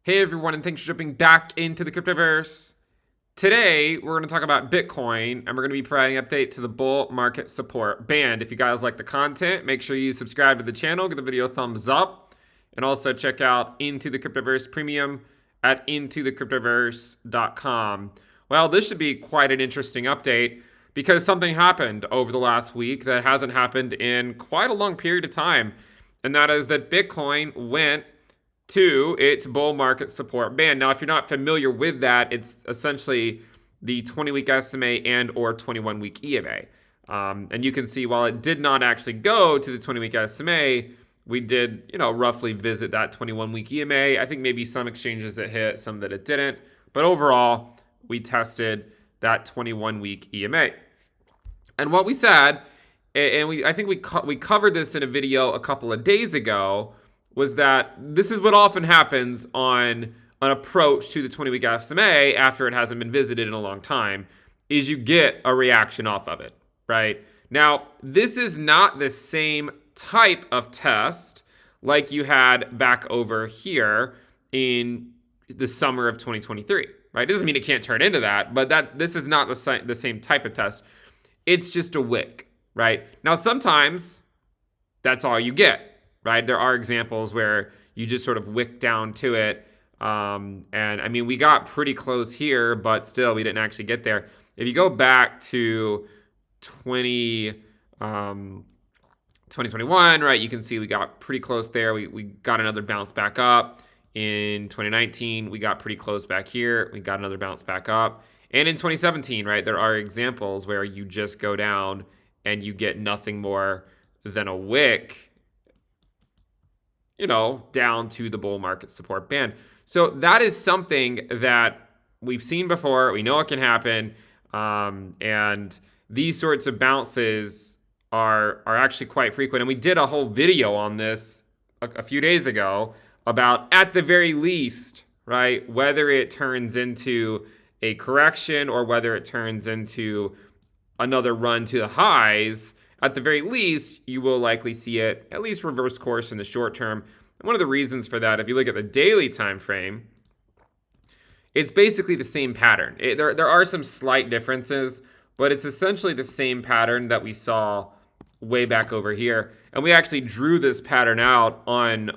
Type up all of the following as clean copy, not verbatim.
Hey everyone, and thanks for jumping back into the cryptoverse. Today, we're going to talk about Bitcoin, and we're going to be providing an update to the bull market support band. If you guys like the content, make sure you subscribe to the channel, give the video a thumbs up, and also check out Into the Cryptoverse Premium at intothecryptoverse.com. Well, this should be quite an interesting update because something happened over the last week that hasn't happened in quite a long period of time, and that is that Bitcoin went to its bull market support band. Now, if you're not familiar with that, it's essentially the 20-week SMA and or 21-week EMA. And you can see while it did not actually go to the 20-week SMA, we did, roughly visit that 21-week EMA. I think maybe some exchanges it hit, some that it didn't. But overall, we tested that 21-week EMA. And what we said, and I think we covered this in a video a couple of days ago, was that this is what often happens on an approach to the 20-week SMA after it hasn't been visited in a long time, is you get a reaction off of it, right? Now, this is not the same type of test like you had back over here in the summer of 2023, right? It doesn't mean it can't turn into that, but this is not the same type of test. It's just a wick, right? Now, sometimes that's all you get. Right? There are examples where you just sort of wick down to it. And I mean, we got pretty close here, but still we didn't actually get there. If you go back to 2021, right, you can see we got pretty close there. We got another bounce back up. In 2019, we got pretty close back here. We got another bounce back up. And in 2017, right, there are examples where you just go down and you get nothing more than a wick, down to the bull market support band. So that is something that we've seen before. We know it can happen. And these sorts of bounces are actually quite frequent. And we did a whole video on this a few days ago about, at the very least, right, whether it turns into a correction or whether it turns into another run to the highs. At the very least, you will likely see it at least reverse course in the short term. And one of the reasons for that, if you look at the daily time frame, it's basically the same pattern. There are some slight differences, but it's essentially the same pattern that we saw way back over here. And we actually drew this pattern out on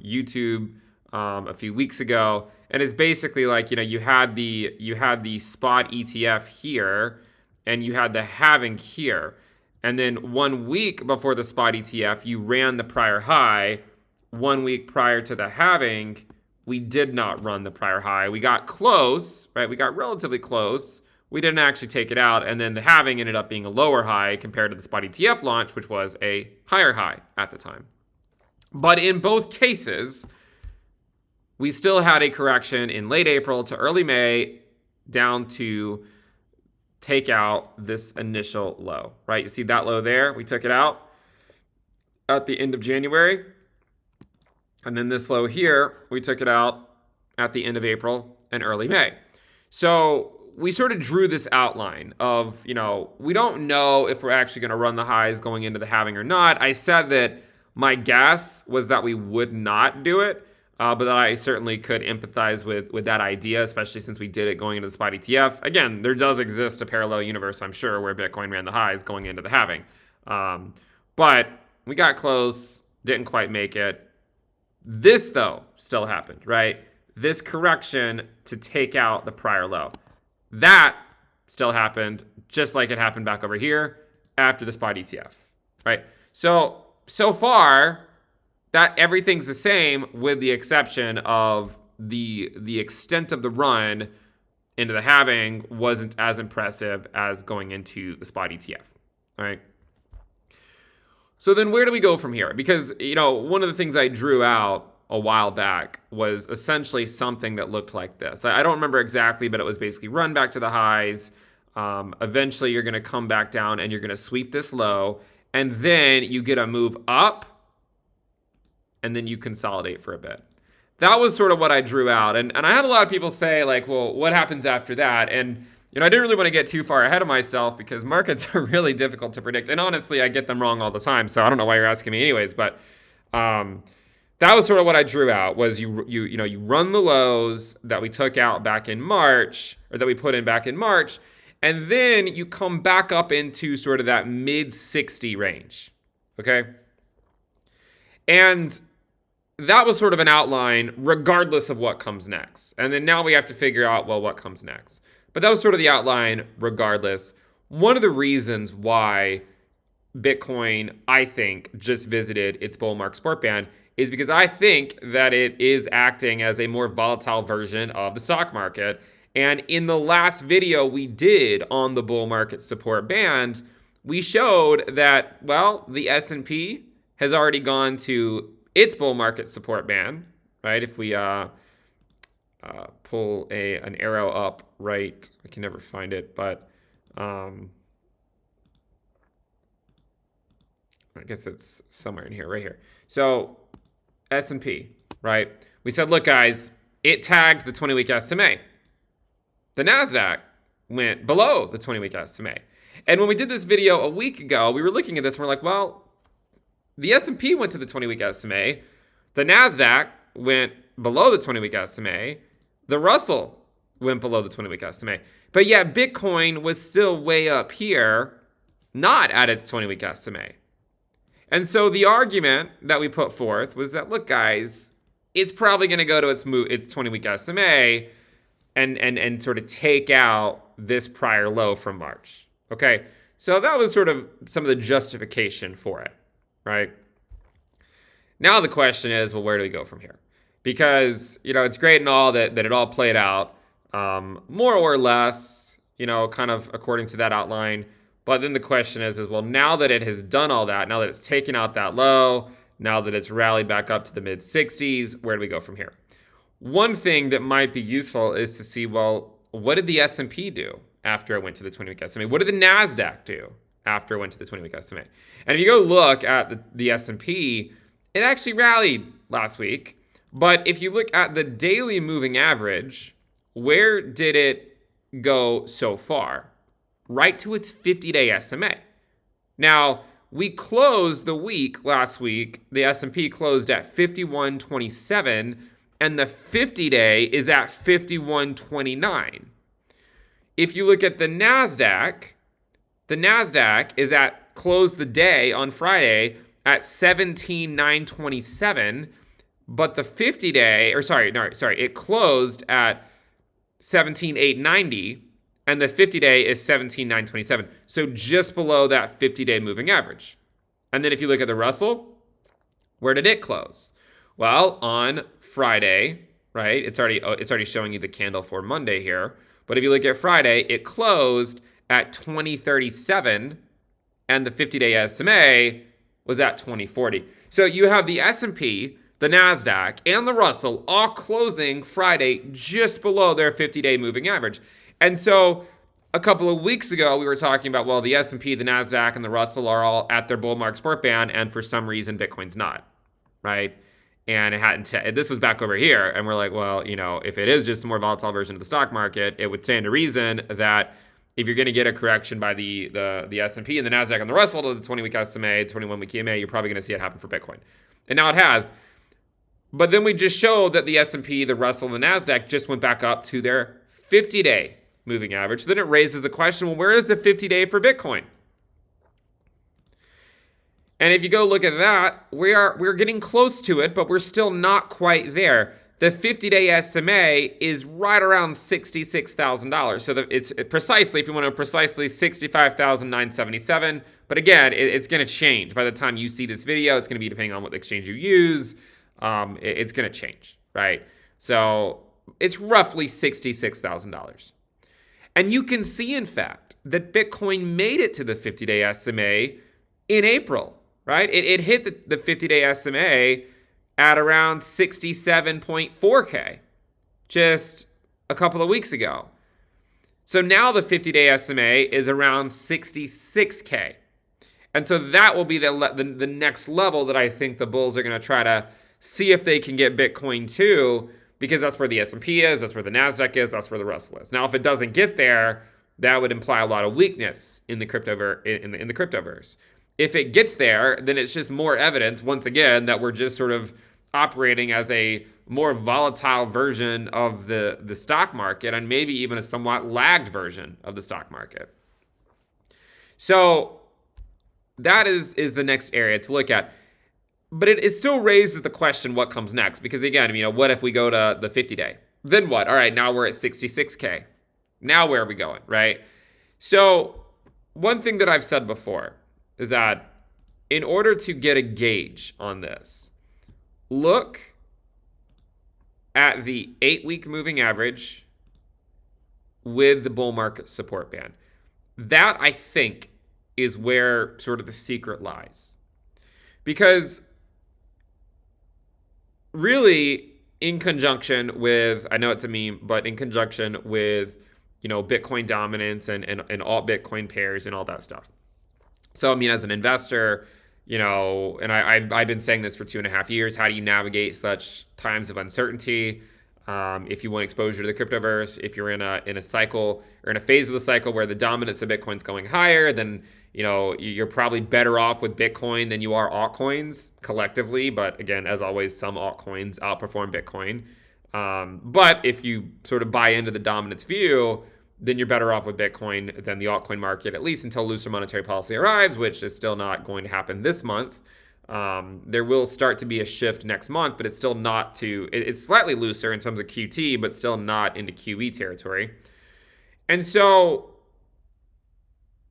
YouTube a few weeks ago. And it's basically like, you had the spot ETF here, and you had the halving here. And then 1 week before the spot ETF, you ran the prior high. 1 week prior to the halving, we did not run the prior high. We got close, right? We got relatively close. We didn't actually take it out. And then the halving ended up being a lower high compared to the spot ETF launch, which was a higher high at the time. But in both cases, we still had a correction in late April to early May down to take out this initial low, right? You see that low there? We took it out at the end of January. And then this low here, we took it out at the end of April and early May. So we sort of drew this outline of, we don't know if we're actually going to run the highs going into the halving or not. I said that my guess was that we would not do it. But that I certainly could empathize with that idea, especially since we did it going into the spot ETF. Again, there does exist a parallel universe, I'm sure, where Bitcoin ran the highs going into the halving. But we got close, didn't quite make it. This, though, still happened, right? This correction to take out the prior low. That still happened, just like it happened back over here after the spot ETF, right? So far, that everything's the same with the exception of the extent of the run into the halving wasn't as impressive as going into the spot ETF, all right? So then where do we go from here? Because, one of the things I drew out a while back was essentially something that looked like this. I don't remember exactly, but it was basically run back to the highs. Eventually, you're going to come back down and you're going to sweep this low, and then you get a move up, and then you consolidate for a bit. That was sort of what I drew out. And I had a lot of people say, like, well, what happens after that? And, I didn't really want to get too far ahead of myself because markets are really difficult to predict. And honestly, I get them wrong all the time. So I don't know why you're asking me anyways. But that was sort of what I drew out was you run the lows that we took out back in March, or that we put in back in March, and then you come back up into sort of that mid 60 range. Okay? And that was sort of an outline regardless of what comes next. And then now we have to figure out, well, what comes next. But that was sort of the outline regardless. One of the reasons why Bitcoin, I think, just visited its bull market support band is because I think that it is acting as a more volatile version of the stock market. And in the last video we did on the bull market support band, we showed that, well, the S&P has already gone to its bull market support band, right? If we pull an arrow up, right, I can never find it, but I guess it's somewhere in here, right here. So S&P, right? We said, look, guys, it tagged the 20-week SMA. The NASDAQ went below the 20-week SMA. And when we did this video a week ago, we were looking at this and we're like, well, the S&P went to the 20-week SMA. The NASDAQ went below the 20-week SMA. The Russell went below the 20-week SMA. But yet Bitcoin was still way up here, not at its 20-week SMA. And so the argument that we put forth was that, look, guys, it's probably going to go to its 20-week SMA and sort of take out this prior low from March. Okay, so that was sort of some of the justification for it, right? Now the question is, well, where do we go from here? Because, it's great and all that it all played out more or less, kind of according to that outline. But then the question is, well, now that it has done all that, now that it's taken out that low, now that it's rallied back up to the mid 60s, where do we go from here? One thing that might be useful is to see, well, what did the S&P do after it went to the 20-week SMA? What did the NASDAQ do after it went to the 20-week SMA? And if you go look at the S&P, it actually rallied last week. But if you look at the daily moving average, where did it go so far? Right to its 50-day SMA. Now, we closed the week last week. The S&P closed at 51.27, and the 50-day is at 51.29. If you look at the NASDAQ is closed the day on Friday at 17,927, but the 50-day, it closed at 17,890. And the 50-day is 17,927. So just below that 50-day moving average. And then if you look at the Russell, where did it close? Well, on Friday, right? It's already showing you the candle for Monday here. But if you look at Friday, it closed at 2037, and the 50-day SMA was at 2040. So you have the S&P, the NASDAQ, and the Russell all closing Friday just below their 50-day moving average. And so a couple of weeks ago, we were talking about, well, the S&P, the NASDAQ, and the Russell are all at their bull market support band, and for some reason, Bitcoin's not, right? And it hadn't. This was back over here, and we're like, well, if it is just a more volatile version of the stock market, it would stand to reason that if you're going to get a correction by the S&P and the NASDAQ and the Russell to the 20-week SMA, 21-week EMA, you're probably going to see it happen for Bitcoin. And now it has. But then we just showed that the S&P, the Russell, and the NASDAQ just went back up to their 50-day moving average. So then it raises the question, well, where is the 50-day for Bitcoin? And if you go look at that, we're getting close to it, but we're still not quite there. The 50-day SMA is right around $66,000. So it's precisely, if you want to know precisely, $65,977. But again, it's going to change. By the time you see this video, it's going to be depending on what exchange you use. It's going to change, right? So it's roughly $66,000. And you can see, in fact, that Bitcoin made it to the 50-day SMA in April, right? It hit the 50-day SMA at around 67.4K just a couple of weeks ago. So now the 50-day SMA is around 66K. And so that will be the next level that I think the bulls are going to try to see if they can get Bitcoin to, because that's where the S&P is, that's where the NASDAQ is, that's where the Russell is. Now, if it doesn't get there, that would imply a lot of weakness in the cryptoverse. If it gets there, then it's just more evidence, once again, that we're just sort of operating as a more volatile version of the stock market, and maybe even a somewhat lagged version of the stock market. So that is the next area to look at. But it still raises the question, what comes next? Because again, what if we go to the 50-day? Then what? All right, now we're at 66K. Now where are we going, right? So one thing that I've said before is that in order to get a gauge on this, look at the 8-week moving average with the bull market support band. That, I think, is where sort of the secret lies. Because really, in conjunction with, I know it's a meme, but in conjunction with, Bitcoin dominance and alt Bitcoin pairs and all that stuff. So, as an investor, and I've been saying this for 2.5 years, how do you navigate such times of uncertainty? If you want exposure to the cryptoverse, if you're in a cycle or in a phase of the cycle where the dominance of Bitcoin's going higher, then you're probably better off with Bitcoin than you are altcoins collectively. But again, as always, some altcoins outperform Bitcoin. But if you sort of buy into the dominance view, then you're better off with Bitcoin than the altcoin market, at least until looser monetary policy arrives, which is still not going to happen this month. There will start to be a shift next month, but it's still not it's slightly looser in terms of QT, but still not into QE territory. And so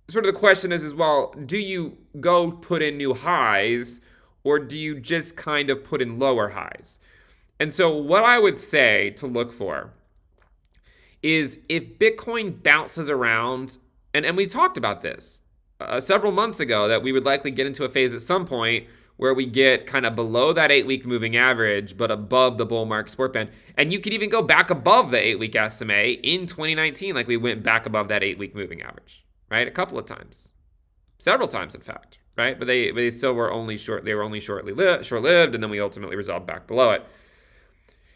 sort of the question is, well, do you go put in new highs, or do you just kind of put in lower highs? And so what I would say to look for is if Bitcoin bounces around, and we talked about this several months ago, that we would likely get into a phase at some point where we get kind of below that 8-week moving average, but above the bull market support band. And you could even go back above the 8-week SMA in 2019, like we went back above that 8-week moving average, right? A couple of times, several times, in fact, right? But they still were only short. They were only short-lived, and then we ultimately resolved back below it.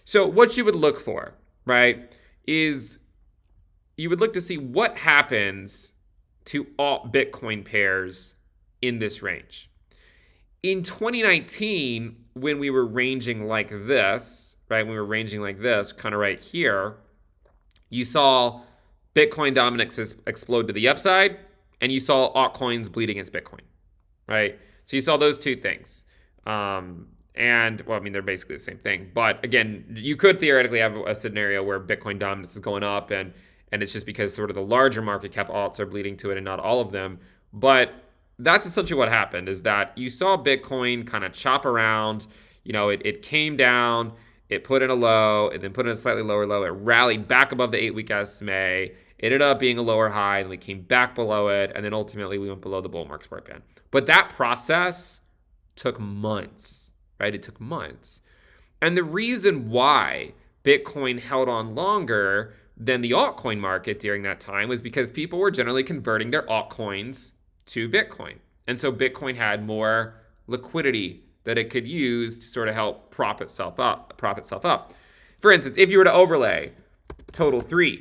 So what you would look for, right, is you would look to see what happens to alt Bitcoin pairs in this range. In 2019, when we were ranging like this, right, when we were ranging like this, kind of right here, you saw Bitcoin dominance explode to the upside, and you saw altcoins bleed against Bitcoin, right? So you saw those two things. And, well, they're basically the same thing. But again, you could theoretically have a scenario where Bitcoin dominance is going up, and it's just because sort of the larger market cap alts are bleeding to it and not all of them. But that's essentially what happened, is that you saw Bitcoin kind of chop around. It came down, it put in a low, and then put in a slightly lower low. It rallied back above the 8-week SMA. It ended up being a lower high, and we came back below it, and then ultimately we went below the bull market support band. But that process took months, right? It took months. And the reason why Bitcoin held on longer than the altcoin market during that time was because people were generally converting their altcoins to Bitcoin. And so Bitcoin had more liquidity that it could use to sort of help prop itself up. For instance, if you were to overlay total 3,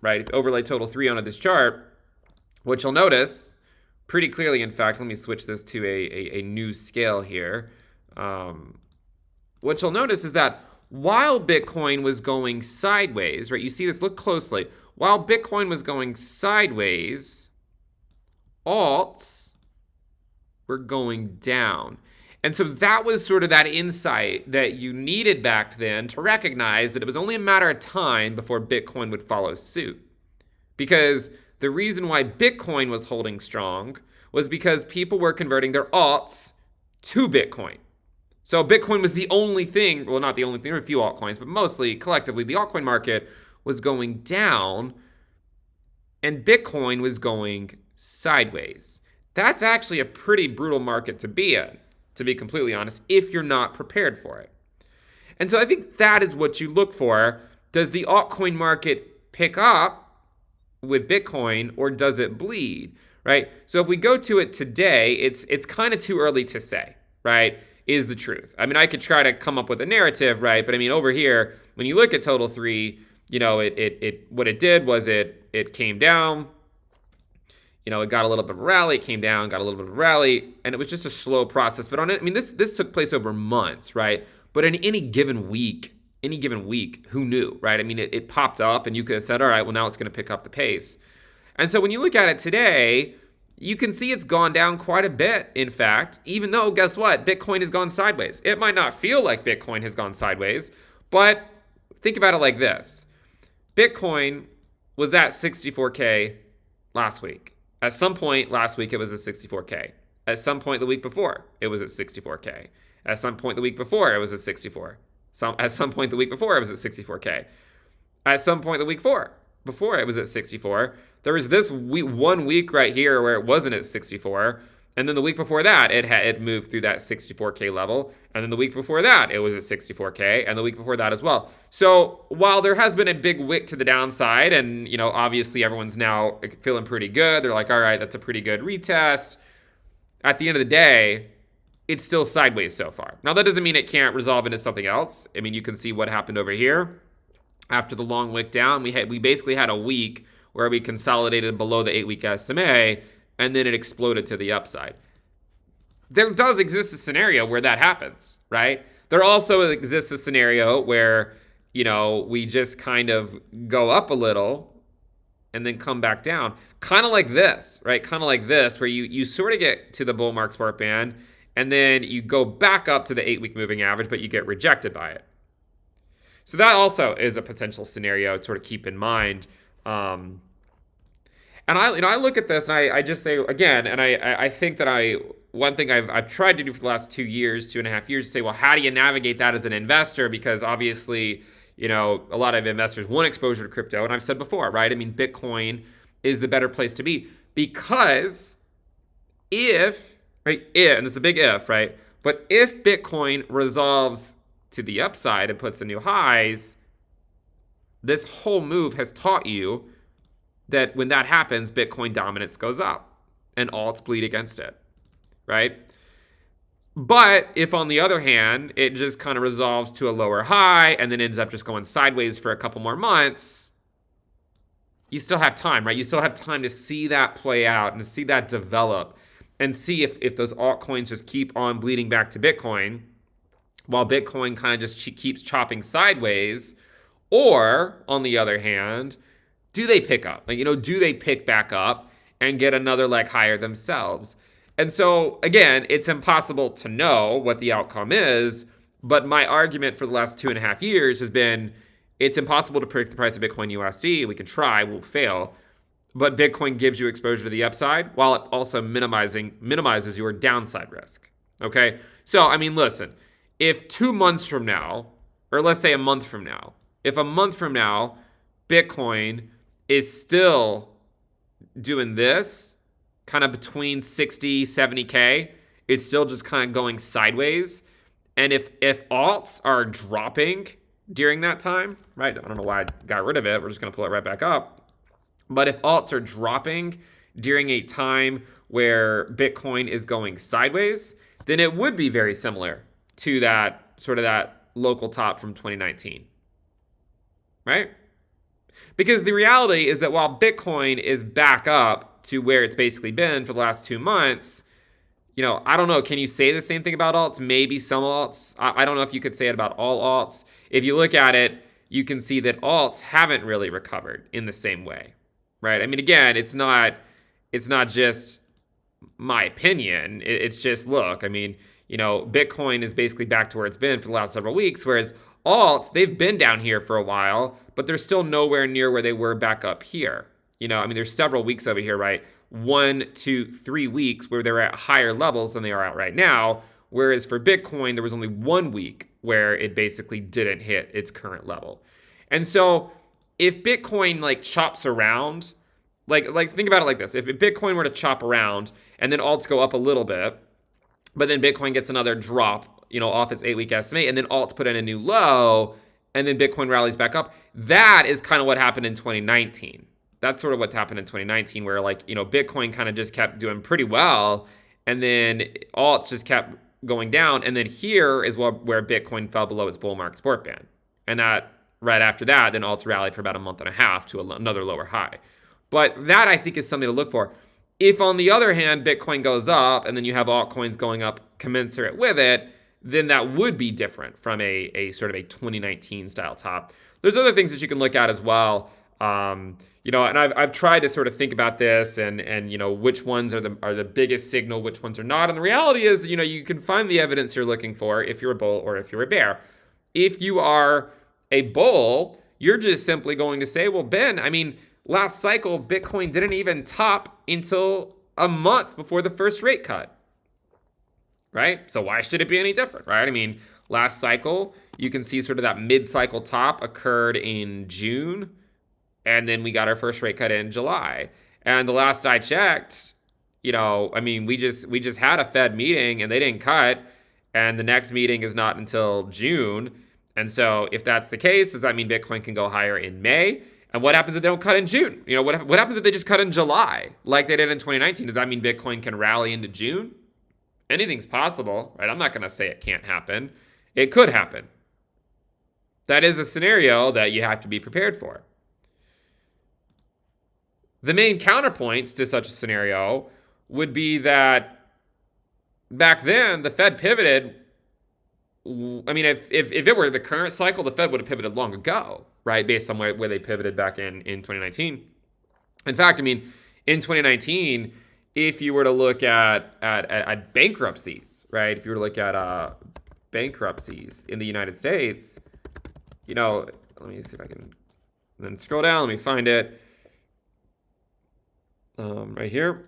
right? If you overlay total 3 onto this chart, what you'll notice pretty clearly, in fact, let me switch this to a new scale here. What you'll notice is that while Bitcoin was going sideways, right? You see this, look closely. While Bitcoin was going sideways, alts were going down. And so that was sort of that insight that you needed back then to recognize that it was only a matter of time before Bitcoin would follow suit. Because the reason why Bitcoin was holding strong was because people were converting their alts to Bitcoin. So Bitcoin was the only thing, well, not the only thing, there were a few altcoins, but mostly, collectively, the altcoin market was going down and Bitcoin was going sideways. That's actually a pretty brutal market to be in, to be completely honest, if you're not prepared for it. And so I think that is what you look for. Does the altcoin market pick up with Bitcoin, or does it bleed, right? So if we go to it today, it's kind of too early to say, right? Is the truth. I could try to come up with a narrative, right? But over here, when you look at total 3, it what it did was it came down, it got a little bit of a rally, it came down, got a little bit of a rally, and it was just a slow process. But on it, this took place over months, right? But in any given week, who knew, right? I mean, it popped up and you could have said, all right, well, now it's going to pick up the pace. And so when you look at it today, you can see it's gone down quite a bit, in fact, even though, guess what? Bitcoin has gone sideways. It might not feel like Bitcoin has gone sideways, but think about it like this. Bitcoin was at 64K last week. At some point last week, it was at 64K. At some point the week before, it was at 64K. At some point the week before, it was at 64. At some point the week before, it was at 64K. At some point the week before it was at 64. There was this week, 1 week right here where it wasn't at 64. And then the week before that, it moved through that 64K level. And then the week before that, it was at 64K. And the week before that as well. So while there has been a big wick to the downside, and, you know, obviously everyone's now feeling pretty good. They're like, all right, that's a pretty good retest. At the end of the day, it's still sideways so far. Now, that doesn't mean it can't resolve into something else. I mean, you can see what happened over here. After the long wick down, we basically had a week where we consolidated below the 8-week SMA, and then it exploded to the upside. There does exist a scenario where that happens, right? There also exists a scenario where, you know, we just kind of go up a little and then come back down. Kind of like this, right? Kind of like this, where you sort of get to the bull market support band, and then you go back up to the 8-week moving average, but you get rejected by it. So that also is a potential scenario to sort of keep in mind. And I look at this and I just say again, and I think that one thing I've tried to do for the last 2 years, 2.5 years, to say, well, how do you navigate that as an investor? Because obviously, you know, a lot of investors want exposure to crypto, and I've said before, right? I mean, Bitcoin is the better place to be because and this is a big if, right? But if Bitcoin resolves to the upside and puts in new highs, this whole move has taught you that when that happens, Bitcoin dominance goes up and alts bleed against it, right? But if, on the other hand, it just kind of resolves to a lower high and then ends up just going sideways for a couple more months, you still have time, right? You still have time to see that play out and to see that develop and see if those altcoins just keep on bleeding back to Bitcoin while Bitcoin kind of just keeps chopping sideways. Or, on the other hand, do they pick up? Like, you know, do they pick back up and get another leg higher themselves? And so, again, it's impossible to know what the outcome is. But my argument for the last 2.5 years has been it's impossible to predict the price of Bitcoin USD. We can try, we'll fail. But Bitcoin gives you exposure to the upside while it also minimizes your downside risk. Okay? So, I mean, listen, if 2 months from now, or let's say a month from now, if a month from now, Bitcoin is still doing this, kind of between 60, 70K, it's still just kind of going sideways. And if alts are dropping during that time, right? I don't know why I got rid of it. We're just going to pull it right back up. But if alts are dropping during a time where Bitcoin is going sideways, then it would be very similar to that sort of that local top from 2019, right? Because the reality is that while Bitcoin is back up to where it's basically been for the last 2 months, you know, I don't know, can you say the same thing about alts? Maybe some alts. I don't know if you could say it about all alts. If you look at it, you can see that alts haven't really recovered in the same way, right? I mean, again, it's not just my opinion. It's just, look, I mean, you know, Bitcoin is basically back to where it's been for the last several weeks, whereas alts, they've been down here for a while, but they're still nowhere near where they were back up here. You know, I mean, there's several weeks over here, right? 1, 2, 3 weeks where they're at higher levels than they are at right now. Whereas for Bitcoin, there was only 1 week where it basically didn't hit its current level. And so if Bitcoin like chops around, like think about it like this. If Bitcoin were to chop around and then alts go up a little bit, but then Bitcoin gets another drop, you know, off its 8-week SMA, and then alts put in a new low, and then Bitcoin rallies back up. That is kind of what happened in 2019. That's sort of what happened in 2019, where, like, you know, Bitcoin kind of just kept doing pretty well, and then alts just kept going down, and then here is where Bitcoin fell below its bull market support band. And that right after that, then alts rallied for about a month and a half to another lower high. But that, I think, is something to look for. If, on the other hand, Bitcoin goes up and then you have altcoins going up commensurate with it, then that would be different from a sort of a 2019 style top. There's other things that you can look at as well. And I've tried to sort of think about this and which ones are the biggest signal, which ones are not. And the reality is, you can find the evidence you're looking for if you're a bull or if you're a bear. If you are a bull, you're just simply going to say, well, Ben, last cycle, Bitcoin didn't even top until a month before the first rate cut, right? So why should it be any different, right? Last cycle, you can see sort of that mid-cycle top occurred in June, and then we got our first rate cut in July. And the last I checked, we just had a Fed meeting and they didn't cut, and the next meeting is not until June. And so if that's the case, does that mean Bitcoin can go higher in May? And what happens if they don't cut in June? What happens if they just cut in July like they did in 2019? Does that mean Bitcoin can rally into June? Anything's possible, right? I'm not going to say it can't happen. It could happen. That is a scenario that you have to be prepared for. The main counterpoints to such a scenario would be that back then the Fed pivoted. If it were the current cycle, the Fed would have pivoted long ago, right? Based on where they pivoted back in 2019. In fact, in 2019, if you were to look at bankruptcies, right? If you were to look at bankruptcies in the United States, let me see if I can then scroll down. Let me find it right here.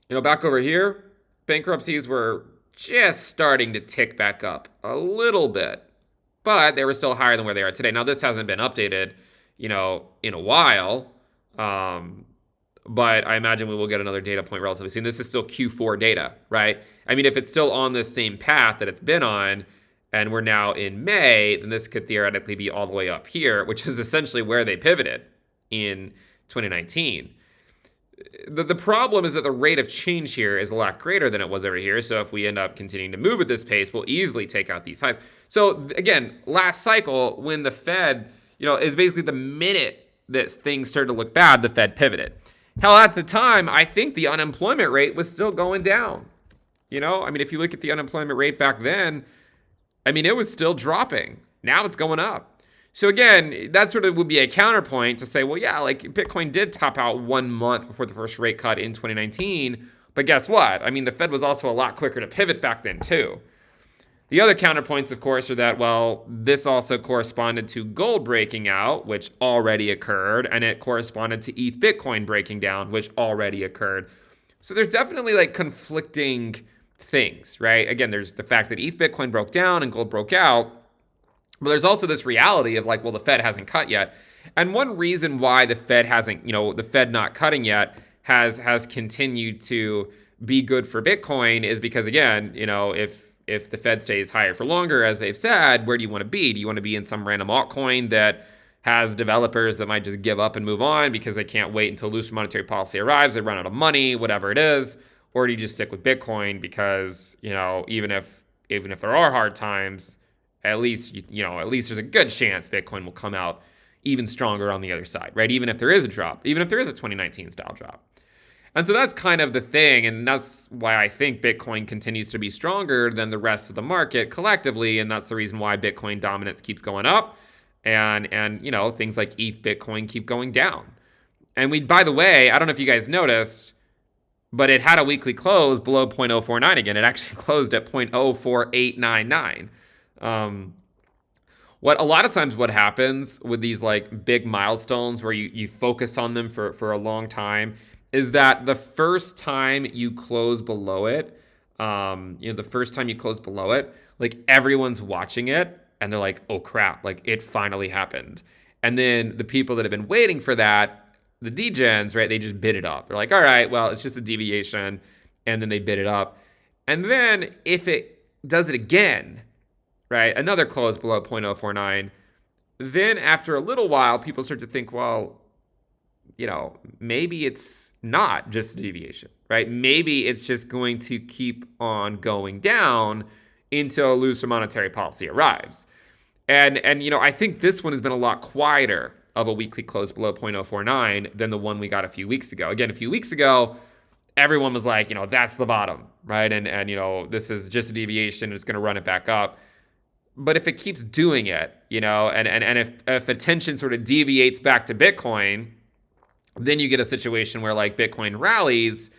Back over here, bankruptcies were just starting to tick back up a little bit, but they were still higher than where they are today. Now, this hasn't been updated, in a while, but I imagine we will get another data point relatively soon. This is still Q4 data, right? If it's still on this same path that it's been on, and we're now in May, then this could theoretically be all the way up here, which is essentially where they pivoted in 2019. The problem is that the rate of change here is a lot greater than it was over here. So if we end up continuing to move at this pace, we'll easily take out these highs. So again, last cycle, when the Fed, is basically the minute that things started to look bad, the Fed pivoted. Hell, at the time, I think the unemployment rate was still going down. If you look at the unemployment rate back then, it was still dropping. Now it's going up. So again, that sort of would be a counterpoint to say, well, yeah, like Bitcoin did top out 1 month before the first rate cut in 2019. But guess what? The Fed was also a lot quicker to pivot back then too. The other counterpoints, of course, are that, well, this also corresponded to gold breaking out, which already occurred, and it corresponded to ETH Bitcoin breaking down, which already occurred. So there's definitely like conflicting things, right? Again, there's the fact that ETH Bitcoin broke down and gold broke out. But there's also this reality of like, well, the Fed hasn't cut yet. And one reason why the Fed hasn't, the Fed not cutting yet has continued to be good for Bitcoin is because, again, if the Fed stays higher for longer, as they've said, where do you want to be? Do you want to be in some random altcoin that has developers that might just give up and move on because they can't wait until loose monetary policy arrives, they run out of money, whatever it is? Or do you just stick with Bitcoin because, even if there are hard times, at least there's a good chance Bitcoin will come out even stronger on the other side, right? Even if there is a drop, even if there is a 2019 style drop. And so that's kind of the thing. And that's why I think Bitcoin continues to be stronger than the rest of the market collectively. And that's the reason why Bitcoin dominance keeps going up and things like ETH Bitcoin keep going down. And by the way, I don't know if you guys noticed, but it had a weekly close below 0.049 again. It actually closed at 0.04899. What a lot of times what happens with these like big milestones where you focus on them for a long time is that the first time you close below it, like everyone's watching it and they're like, oh crap, like it finally happened. And then the people that have been waiting for that, the degens, right, they just bid it up. They're like, all right, well, it's just a deviation. And then they bid it up. And then if it does it again, right, another close below 0.049, then after a little while, people start to think, well, maybe it's not just a deviation, right? Maybe it's just going to keep on going down until looser monetary policy arrives. And I think this one has been a lot quieter of a weekly close below 0.049 than the one we got a few weeks ago. Again, a few weeks ago, everyone was like, that's the bottom, right? And this is just a deviation. It's going to run it back up. But if it keeps doing it, and if attention sort of deviates back to Bitcoin, then you get a situation where like Bitcoin rallies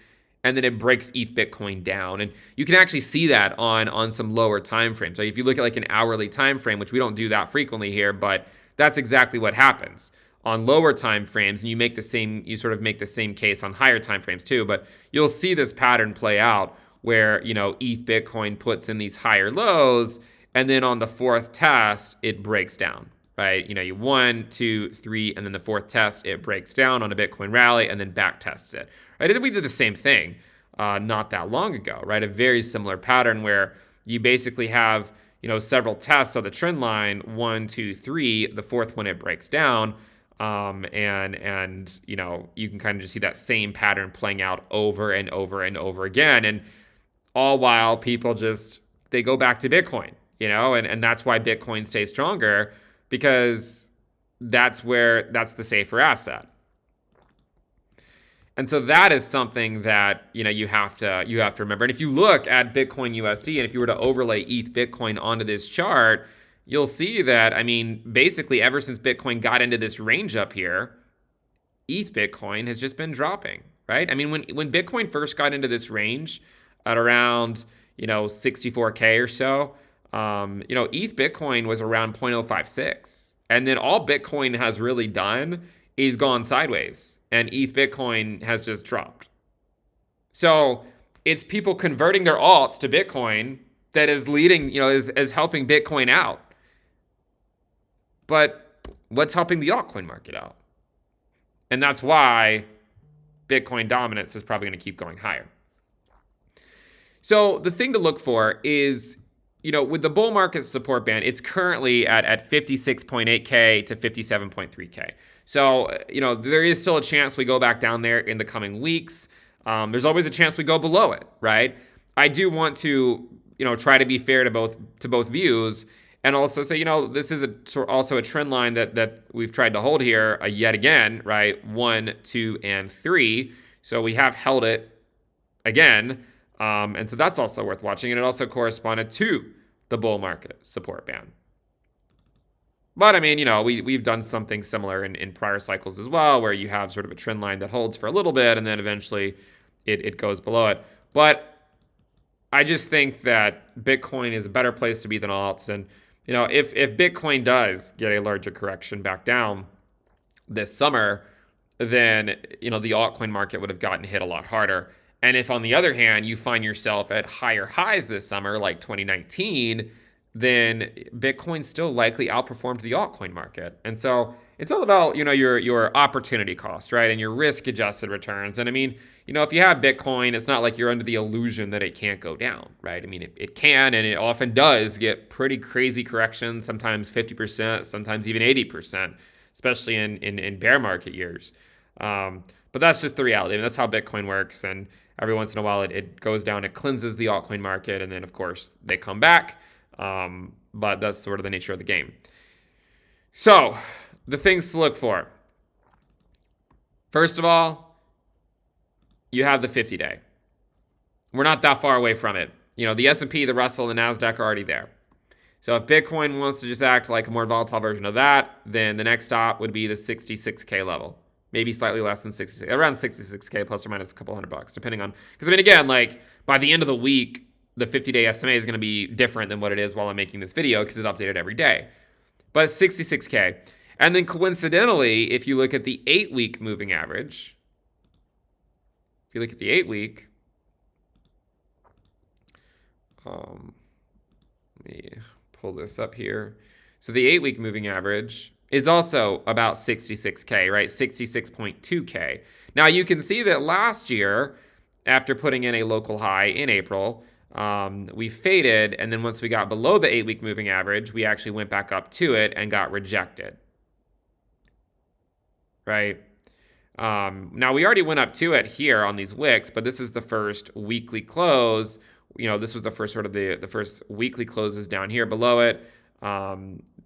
and then it breaks ETH Bitcoin down. And you can actually see that on some lower time frames. So if you look at like an hourly time frame, which we don't do that frequently here, but that's exactly what happens on lower time frames. And you sort of make the same case on higher time frames too. But you'll see this pattern play out where, ETH Bitcoin puts in these higher lows, and then on the fourth test, it breaks down, right? You 1, 2, 3, and then the fourth test, it breaks down on a Bitcoin rally and then back tests it, right? And we did the same thing not that long ago, right? A very similar pattern where you basically have, several tests of the trend line, 1, 2, 3, the fourth one, it breaks down. And you can kind of just see that same pattern playing out over and over and over again. And all while people they go back to Bitcoin, and that's why Bitcoin stays stronger, because that's the safer asset. And so that is something that, you have to remember. And if you look at Bitcoin USD, and if you were to overlay ETH Bitcoin onto this chart, you'll see that, basically ever since Bitcoin got into this range up here, ETH Bitcoin has just been dropping, right? When Bitcoin first got into this range at around, 64K or so, ETH Bitcoin was around 0.056. And then all Bitcoin has really done is gone sideways, and ETH Bitcoin has just dropped. So it's people converting their alts to Bitcoin that is leading, is helping Bitcoin out. But what's helping the altcoin market out? And that's why Bitcoin dominance is probably going to keep going higher. So the thing to look for is, with the bull market support band, it's currently at 56.8K to 57.3K. So, there is still a chance we go back down there in the coming weeks. There's always a chance we go below it, right? I do want to, try to be fair to both views, and also say, this is also a trend line that we've tried to hold here yet again, right? 1, 2, and 3. So we have held it again. And so that's also worth watching. And it also corresponded to the bull market support band. But we've done something similar in prior cycles as well, where you have sort of a trend line that holds for a little bit and then eventually it goes below it. But I just think that Bitcoin is a better place to be than alts. And, if Bitcoin does get a larger correction back down this summer, then, the altcoin market would have gotten hit a lot harder. And if, on the other hand, you find yourself at higher highs this summer, like 2019, then Bitcoin still likely outperformed the altcoin market. And so it's all about, your opportunity cost, right? And your risk adjusted returns. And if you have Bitcoin, it's not like you're under the illusion that it can't go down, right? It can, and it often does get pretty crazy corrections, sometimes 50%, sometimes even 80%, especially in bear market years. But that's just the reality. That's how Bitcoin works. And every once in a while, it goes down, it cleanses the altcoin market, and then, of course, they come back. But that's sort of the nature of the game. So, the things to look for. First of all, you have the 50-day. We're not that far away from it. The S&P, the Russell, the NASDAQ are already there. So if Bitcoin wants to just act like a more volatile version of that, then the next stop would be the 66K level. Maybe slightly less than 66, around 66K plus or minus a couple $100, depending on, because again, like by the end of the week, the 50-day SMA is going to be different than what it is while I'm making this video because it's updated every day. But 66K. And then coincidentally, if you look at the 8-week moving average, if you look at the 8-week, let me pull this up here. So the 8-week moving average is also about 66K, right? 66.2K. Now you can see that last year, after putting in a local high in April, we faded, and then once we got below the 8-week moving average, we actually went back up to it and got rejected, right? Now we already went up to it here on these wicks, but this is the first weekly close. This was the first sort of the first weekly closes down here below it.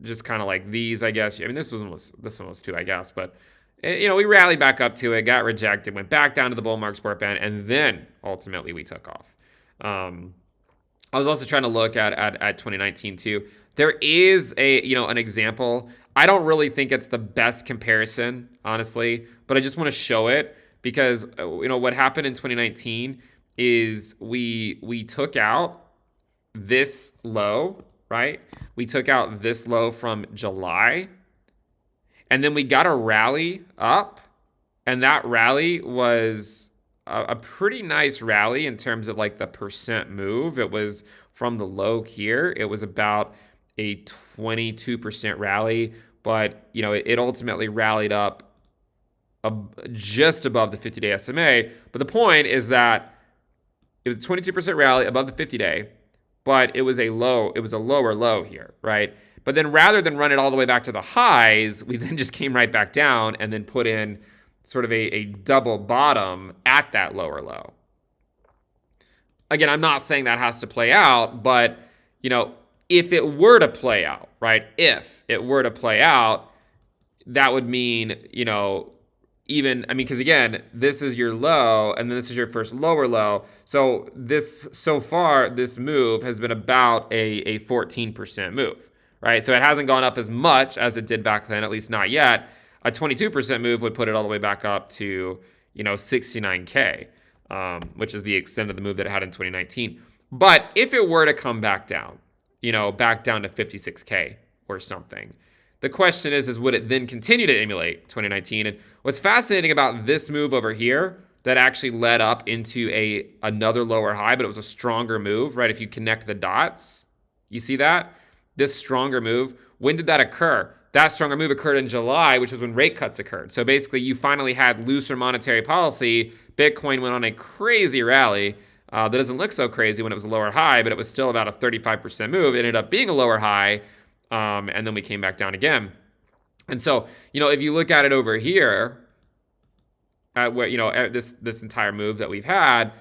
Just kind of like these, I guess. This one was too, I guess, but We rallied back up to it, got rejected, went back down to the bull market support band, and then ultimately we took off. I was also trying to look at 2019 too. There is an example. I don't really think it's the best comparison, honestly, but I just want to show it because what happened in 2019 is we took out this low, right? We took out this low from July, and then we got a rally up, and that rally was a pretty nice rally in terms of like the percent move. It was from the low here. It was about a 22% rally, but it ultimately rallied up just above the 50-day SMA. But the point is that it was a 22% rally above the 50-day, but it was a lower low here, right? But then rather than run it all the way back to the highs, we then just came right back down and then put in sort of a double bottom at that lower low. Again, I'm not saying that has to play out, but if it were to play out, right? If it were to play out, that would mean, because again, this is your low, and then this is your first lower low. So far, this move has been about a 14% move, right? So it hasn't gone up as much as it did back then, at least not yet. A 22% move would put it all the way back up to, 69K, which is the extent of the move that it had in 2019. But if it were to come back down, back down to 56K or something, the question is would it then continue to emulate 2019? And what's fascinating about this move over here that actually led up into another lower high, but it was a stronger move, right? If you connect the dots, you see that? This stronger move, when did that occur? That stronger move occurred in July, which is when rate cuts occurred. So basically, you finally had looser monetary policy. Bitcoin went on a crazy rally. That doesn't look so crazy when it was a lower high, but it was still about a 35% move. It ended up being a lower high, and then we came back down again. And so, if you look at it over here, at where at this entire move that we've had,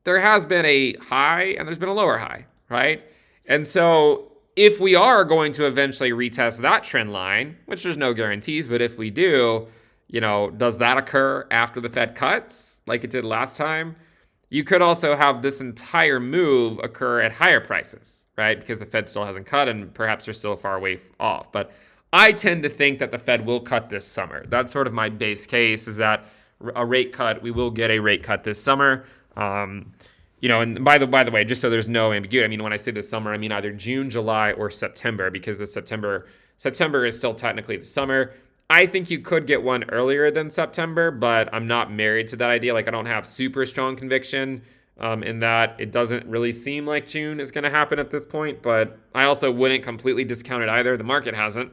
there has been a high and there's been a lower high, right? And so if we are going to eventually retest that trend line, which there's no guarantees, but if we do, does that occur after the Fed cuts like it did last time? You could also have this entire move occur at higher prices, right? Because the Fed still hasn't cut and perhaps they're still far away off. But I tend to think that the Fed will cut this summer. That's sort of my base case, is that we will get a rate cut this summer. And by the way, just so there's no ambiguity, when I say this summer, I mean either June, July, or September, because the September is still technically the summer. I think you could get one earlier than September, but I'm not married to that idea. Like, I don't have super strong conviction in that. It doesn't really seem like June is going to happen at this point, but I also wouldn't completely discount it either. The market hasn't.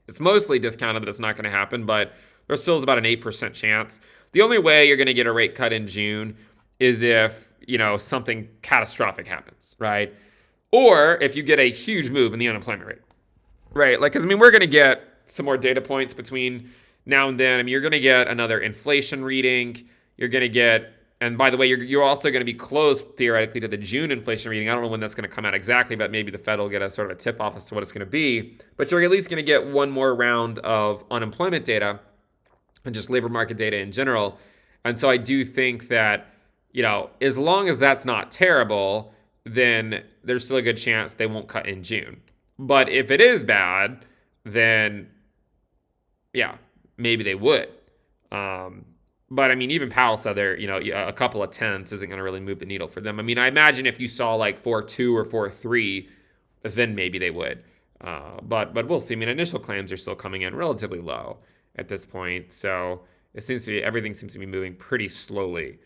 It's mostly discounted that it's not going to happen, but there still is about an 8% chance. The only way you're going to get a rate cut in June is if, something catastrophic happens, right? Or if you get a huge move in the unemployment rate, right? Like, because, we're going to get some more data points between now and then. You're going to get another inflation reading. You're going to get, and by the way, you're also going to be close theoretically to the June inflation reading. I don't know when that's going to come out exactly, but maybe the Fed will get a sort of a tip off as to what it's going to be. But you're at least going to get one more round of unemployment data and just labor market data in general. And so I do think that, as long as that's not terrible, then there's still a good chance they won't cut in June. But if it is bad, then maybe they would. But even Powell said there, a couple of tenths isn't going to really move the needle for them. I imagine if you saw like 4.2 or 4.3, then maybe they would. But we'll see. Initial claims are still coming in relatively low at this point. So everything seems to be moving pretty slowly.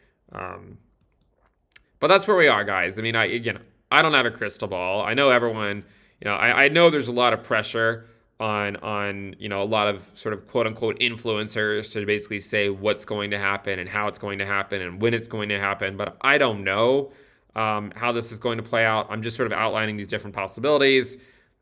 But that's where we are, guys. I don't have a crystal ball. I know everyone, I know there's a lot of pressure on a lot of sort of quote unquote influencers to basically say what's going to happen and how it's going to happen and when it's going to happen. But I don't know how this is going to play out. I'm just sort of outlining these different possibilities.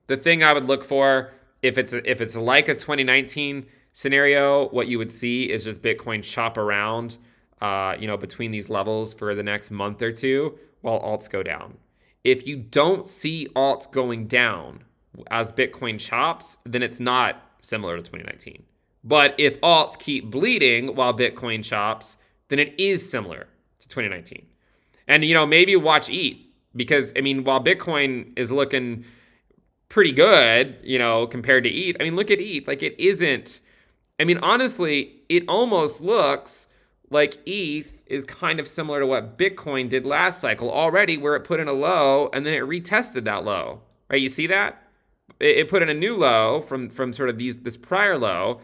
The thing I would look for, if it's like a 2019 scenario, what you would see is just Bitcoin chop around, between these levels for the next month or two while alts go down. If you don't see alts going down as Bitcoin chops, then it's not similar to 2019, But if alts keep bleeding while Bitcoin chops, then it is similar to 2019. And, maybe watch ETH because, while Bitcoin is looking pretty good, compared to ETH, look at ETH. Like, it isn't, honestly, it almost looks like ETH is kind of similar to what Bitcoin did last cycle already, where it put in a low and then it retested that low, right? You see that? It put in a new low from sort of this prior low,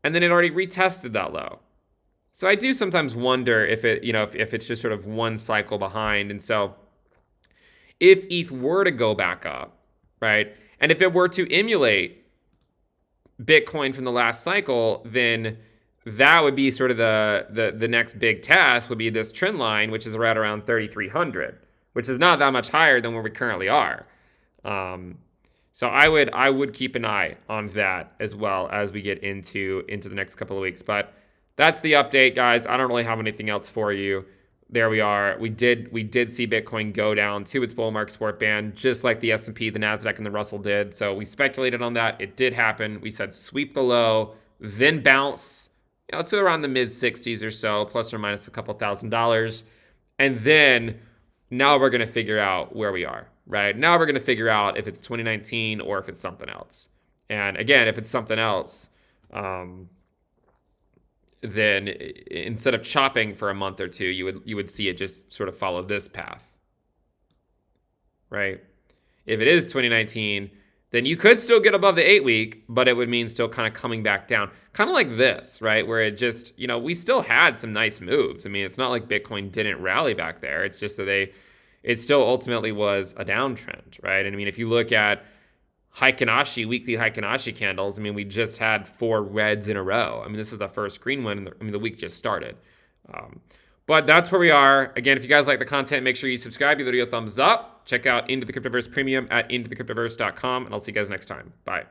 and then it already retested that low. So I do sometimes wonder if if it's just sort of one cycle behind. And so if ETH were to go back up, right, and if it were to emulate Bitcoin from the last cycle, then that would be sort of the next big test would be this trend line, which is right around 3,300, which is not that much higher than where we currently are. So I would keep an eye on that as well as we get into the next couple of weeks. But that's the update, guys. I don't really have anything else for you. There we are. We did see Bitcoin go down to its bull market support band, just like the S&P, the Nasdaq, and the Russell did. So we speculated on that. It did happen. We said sweep the low, then bounce, to around the mid 60s or so, plus or minus a couple $1,000, and then now we're going to figure out where we are. Right now, we're going to figure out if it's 2019 or if it's something else. And again, if it's something else, then instead of chopping for a month or two, you would see it just sort of follow this path, right? If it is 2019, then you could still get above the 8-week, but it would mean still kind of coming back down, kind of like this, right? Where it just, we still had some nice moves. It's not like Bitcoin didn't rally back there. It's just that it still ultimately was a downtrend, right? And if you look at weekly Heikin-Ashi candles, we just had 4 reds in a row. This is the first green one. The week just started. But that's where we are. Again, if you guys like the content, make sure you subscribe, give the video a thumbs up. Check out Into the Cryptoverse Premium at intothecryptoverse.com, and I'll see you guys next time. Bye.